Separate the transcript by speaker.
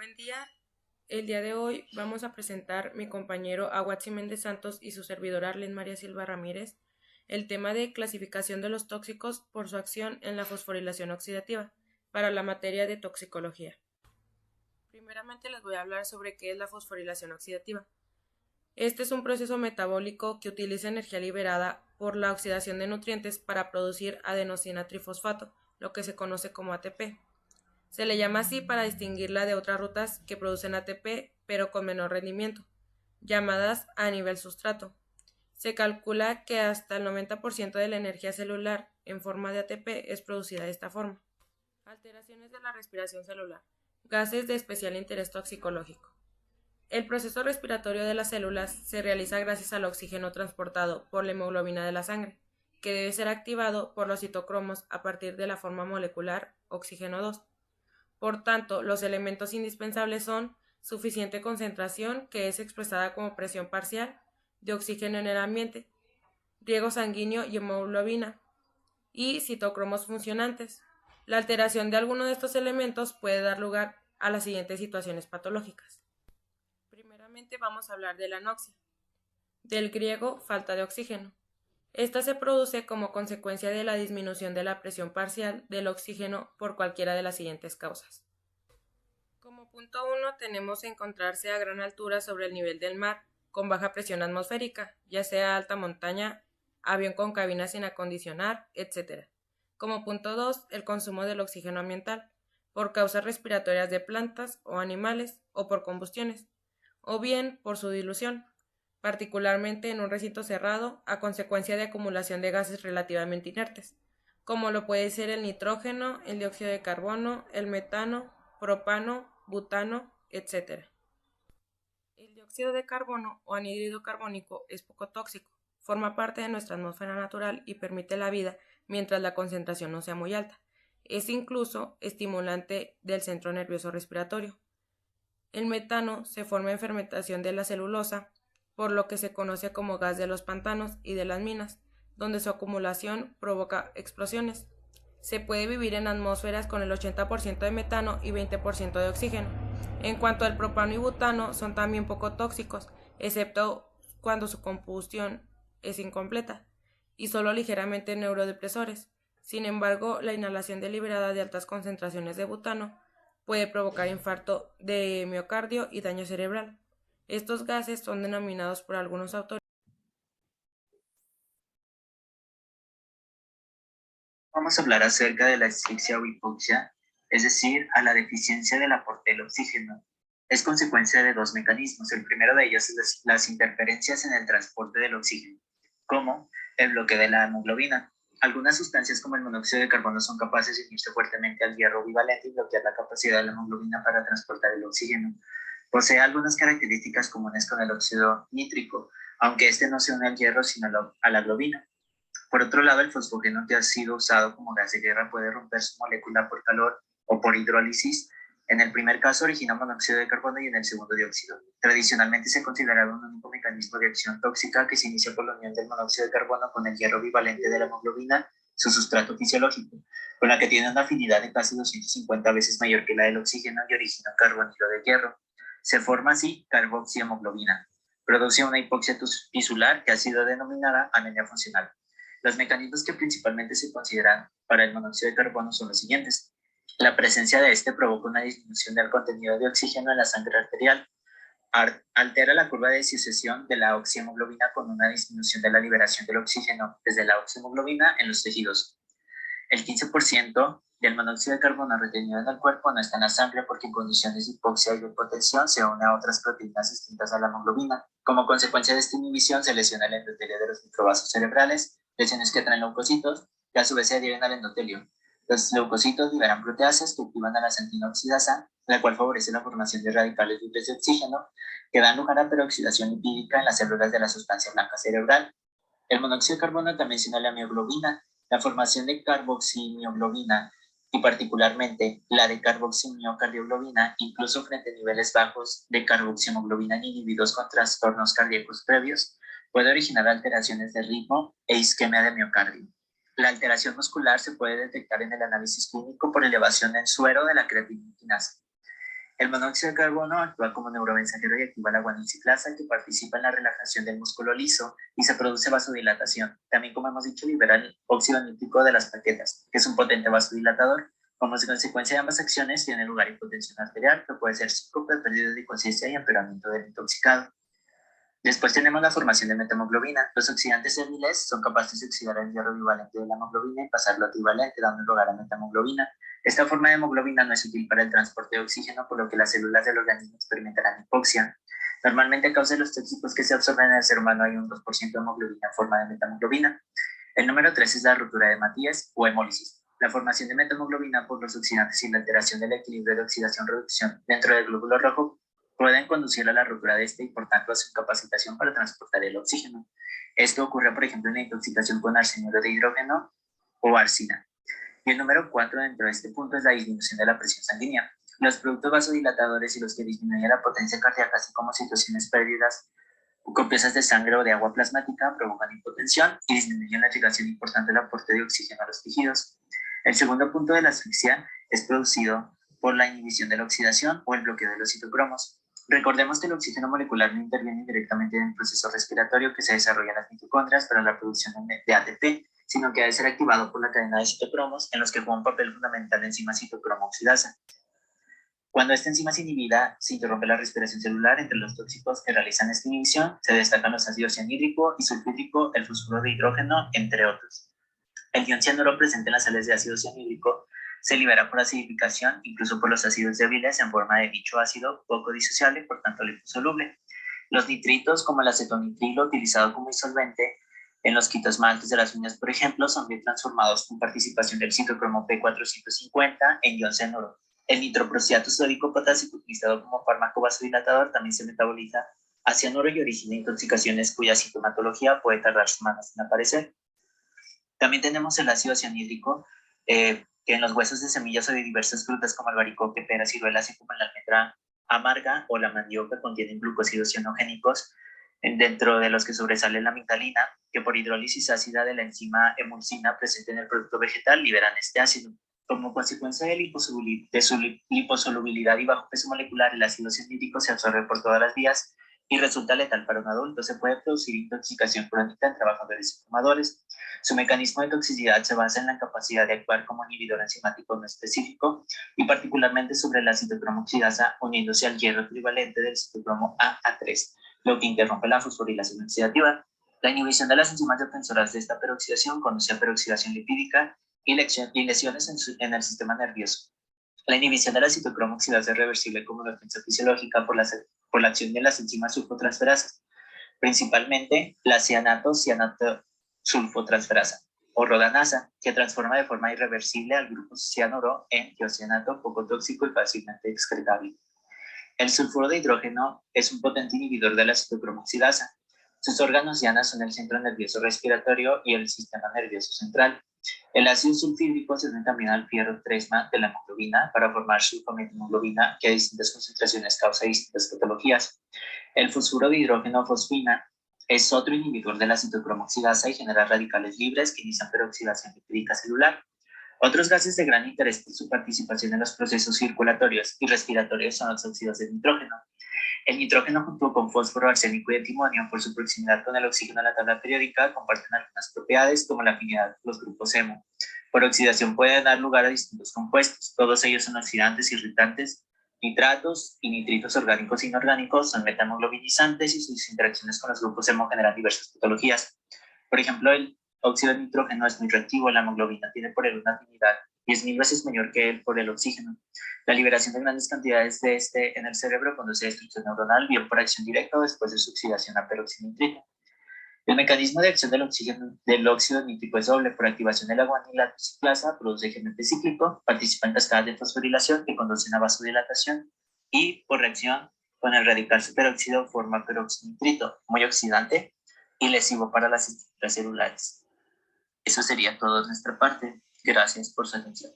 Speaker 1: Buen día. El día de hoy vamos a presentar mi compañero Aguatsi Méndez Santos y su servidora Arlen María Silva Ramírez el tema de clasificación de los tóxicos por su acción en la fosforilación oxidativa para la materia de toxicología. Primeramente les voy a hablar sobre qué es la fosforilación oxidativa. Este es un proceso metabólico que utiliza energía liberada por la oxidación de nutrientes para producir adenosina trifosfato, lo que se conoce como ATP. Se le llama así para distinguirla de otras rutas que producen ATP, pero con menor rendimiento, llamadas a nivel sustrato. Se calcula que hasta el 90% de la energía celular en forma de ATP es producida de esta forma. Alteraciones de la respiración celular. Gases de especial interés toxicológico. El proceso respiratorio de las células se realiza gracias al oxígeno transportado por la hemoglobina de la sangre, que debe ser activado por los citocromos a partir de la forma molecular oxígeno 2. Por tanto, los elementos indispensables son suficiente concentración, que es expresada como presión parcial, de oxígeno en el ambiente, riego sanguíneo y hemoglobina, y citocromos funcionantes. La alteración de alguno de estos elementos puede dar lugar a las siguientes situaciones patológicas. Primeramente vamos a hablar de la anoxia, del griego falta de oxígeno. Esta se produce como consecuencia de la disminución de la presión parcial del oxígeno por cualquiera de las siguientes causas. Como punto 1 tenemos encontrarse a gran altura sobre el nivel del mar, con baja presión atmosférica, ya sea alta montaña, avión con cabina sin acondicionar, etc. Como punto 2, el consumo del oxígeno ambiental, por causas respiratorias de plantas o animales o por combustiones, o bien por su dilución, particularmente en un recinto cerrado a consecuencia de acumulación de gases relativamente inertes, como lo puede ser el nitrógeno, el dióxido de carbono, el metano, propano, butano, etc. El dióxido de carbono o anhídrido carbónico es poco tóxico, forma parte de nuestra atmósfera natural y permite la vida mientras la concentración no sea muy alta. Es incluso estimulante del centro nervioso respiratorio. El metano se forma en fermentación de la celulosa, por lo que se conoce como gas de los pantanos y de las minas, donde su acumulación provoca explosiones. Se puede vivir en atmósferas con el 80% de metano y 20% de oxígeno. En cuanto al propano y butano, son también poco tóxicos, excepto cuando su combustión es incompleta y solo ligeramente neurodepresores. Sin embargo, la inhalación deliberada de altas concentraciones de butano puede provocar infarto de miocardio y daño cerebral. Estos gases son denominados por algunos autores.
Speaker 2: Vamos a hablar acerca de la asfixia o hipoxia, es decir, a la deficiencia del aporte del oxígeno. Es consecuencia de dos mecanismos. El primero de ellos es las interferencias en el transporte del oxígeno, como el bloqueo de la hemoglobina. Algunas sustancias como el monóxido de carbono son capaces de unirse fuertemente al hierro bivalente y bloquear la capacidad de la hemoglobina para transportar el oxígeno. Posee algunas características comunes con el óxido nítrico, aunque este no se une al hierro sino a la globina. Por otro lado, el fosfogeno, que ha sido usado como gas de guerra, puede romper su molécula por calor o por hidrólisis. En el primer caso origina monóxido de carbono y en el segundo dióxido. Tradicionalmente se consideraba un único mecanismo de acción tóxica que se inicia por la unión del monóxido de carbono con el hierro bivalente de la hemoglobina, su sustrato fisiológico, con la que tiene una afinidad de casi 250 veces mayor que la del oxígeno y origina un carbonilo de hierro. Se forma así carboxihemoglobina. Produce una hipoxia tisular que ha sido denominada anemia funcional. Los mecanismos que principalmente se consideran para el monóxido de carbono son los siguientes. La presencia de este provoca una disminución del contenido de oxígeno en la sangre arterial, altera la curva de sucesión de la oxihemoglobina con una disminución de la liberación del oxígeno desde la oxihemoglobina en los tejidos. El 15% del monóxido de carbono retenido en el cuerpo no está en la sangre porque en condiciones de hipoxia y de hipotensión se une a otras proteínas distintas a la hemoglobina. Como consecuencia de esta inhibición se lesiona el endotelio de los microvasos cerebrales, lesiones que traen leucocitos, que a su vez se adhieren al endotelio. Los leucocitos liberan proteasas que activan a la santina oxidasa, la cual favorece la formación de radicales libres de oxígeno, que dan lugar a peroxidación lipídica en las células de la sustancia blanca cerebral. El monóxido de carbono también se une a la mioglobina. La formación de carboximioglobina y particularmente la de carboximiocardioglobina, incluso frente a niveles bajos de carboximoglobina en individuos con trastornos cardíacos previos, puede originar alteraciones de ritmo e isquemia de miocardio. La alteración muscular se puede detectar en el análisis clínico por elevación en suero de la creatinina. El monóxido de carbono actúa como neuromensajero y activa la guanilciclasa, que participa en la relajación del músculo liso y se produce vasodilatación. También, como hemos dicho, libera el óxido nítrico de las plaquetas, que es un potente vasodilatador. Como consecuencia de ambas acciones, tiene lugar hipotensión arterial, que puede ser síncope, pérdida de conciencia y empeoramiento del intoxicado. Después tenemos la formación de metahemoglobina. Los oxidantes débiles son capaces de oxidar el hierro bivalente de la hemoglobina y pasarlo a trivalente, dando lugar a metahemoglobina. Esta forma de hemoglobina no es útil para el transporte de oxígeno, por lo que las células del organismo experimentarán hipoxia. Normalmente, a causa de los tóxicos que se absorben en el ser humano, hay un 2% de hemoglobina en forma de metahemoglobina. El número 3 es la ruptura de Matías o hemólisis. La formación de metahemoglobina por los oxidantes y la alteración del equilibrio de oxidación-reducción dentro del glóbulo rojo pueden conducir a la ruptura de este y, por tanto, a su incapacitación para transportar el oxígeno. Esto ocurre, por ejemplo, en la intoxicación con arsenuro de hidrógeno o arsina. Y el número 4 dentro de este punto es la disminución de la presión sanguínea. Los productos vasodilatadores y los que disminuyen la potencia cardíaca, así como situaciones pérdidas copiosas de sangre o de agua plasmática, provocan hipotensión y disminuyen la irrigación y, por tanto, el aporte de oxígeno a los tejidos. El segundo punto de la asfixia es producido por la inhibición de la oxidación o el bloqueo de los citocromos. Recordemos que el oxígeno molecular no interviene directamente en el proceso respiratorio que se desarrolla en las mitocondrias para la producción de ATP, sino que debe ser activado por la cadena de citocromos, en los que juega un papel fundamental la enzima citocromo oxidasa. Cuando esta enzima es inhibida, se interrumpe la respiración celular. Entre los tóxicos que realizan esta inhibición se destacan los ácidos cianhídrico y sulfídrico, el fosfuro de hidrógeno, entre otros. El ion cianuro presente en las sales de ácido cianhídrico se libera por acidificación, incluso por los ácidos débiles, en forma de dicho ácido poco disociable, por tanto liposoluble. Los nitritos, como el acetonitrilo, utilizado como disolvente en los quitosmaltes de las uñas, por ejemplo, son bien transformados con participación del citocromo P450 en ion cianuro. El nitroprociato sódico potásico, utilizado como fármaco vasodilatador, también se metaboliza a cianuro y origina intoxicaciones cuya sintomatología puede tardar semanas en aparecer. También tenemos el ácido cianhídrico, que en los huesos de semillas o de diversas frutas como albaricoque, peras, ciruelas, así como en la almendra amarga o la mandioca, contienen glucósidos cianogénicos, dentro de los que sobresale la amigdalina, que por hidrólisis ácida de la enzima emulsina presente en el producto vegetal liberan este ácido. Como consecuencia de su liposolubilidad y bajo peso molecular, el ácido cianhídrico se absorbe por todas las vías y resulta letal para un adulto. Se puede producir intoxicación crónica en trabajadores y fumadores. Su mecanismo de toxicidad se basa en la capacidad de actuar como inhibidor enzimático no específico y particularmente sobre la citocromo oxidasa, uniéndose al hierro equivalente del citocromo A3, lo que interrumpe la fosforilación oxidativa. La inhibición de las enzimas defensoras de esta peroxidación conduce a peroxidación lipídica y lesiones en el sistema nervioso. La inhibición de la citocromo oxidasa es reversible como defensa fisiológica por la acción de las enzimas sulfotransferasas, principalmente la cianato-sulfotransferasa o rodanasa, que transforma de forma irreversible al grupo cianuro en tiocianato, poco tóxico y fácilmente excretable. El sulfuro de hidrógeno es un potente inhibidor de la citocromo oxidasa. Sus órganos diana son el centro nervioso respiratorio y el sistema nervioso central. El ácido sulfídrico se une también al fierro 3 de la hemoglobina para formar sulfametohemoglobina, que a distintas concentraciones causa distintas patologías. El fosfuro de hidrógeno fosfina es otro inhibidor de la citocromo oxidasa y genera radicales libres que inician peroxidación lipídica celular. Otros gases de gran interés por su participación en los procesos circulatorios y respiratorios son los óxidos de nitrógeno. El nitrógeno, junto con fósforo, arsénico y antimonio, por su proximidad con el oxígeno en la tabla periódica, comparten algunas propiedades como la afinidad con los grupos hemo. Por oxidación pueden dar lugar a distintos compuestos. Todos ellos son oxidantes, irritantes. Nitratos y nitritos orgánicos e inorgánicos son metahemoglobinizantes y sus interacciones con los grupos hemo generan diversas patologías. Por ejemplo, el óxido de nitrógeno es muy reactivo. La hemoglobina tiene por él una afinidad 10.000 veces mayor que él por el oxígeno. La liberación de grandes cantidades de este en el cerebro conduce a destrucción neuronal, bien por acción directa o después de su oxidación a peroxinitrito. El mecanismo de acción del óxido nítrico es doble. Por activación de la guanilciclasa produce GMP cíclico, participa en cascadas de fosforilación que conducen a vasodilatación y por reacción con el radical superóxido forma peroxinitrito, muy oxidante y lesivo para las estructuras celulares. Eso sería todo de nuestra parte. Gracias por su atención.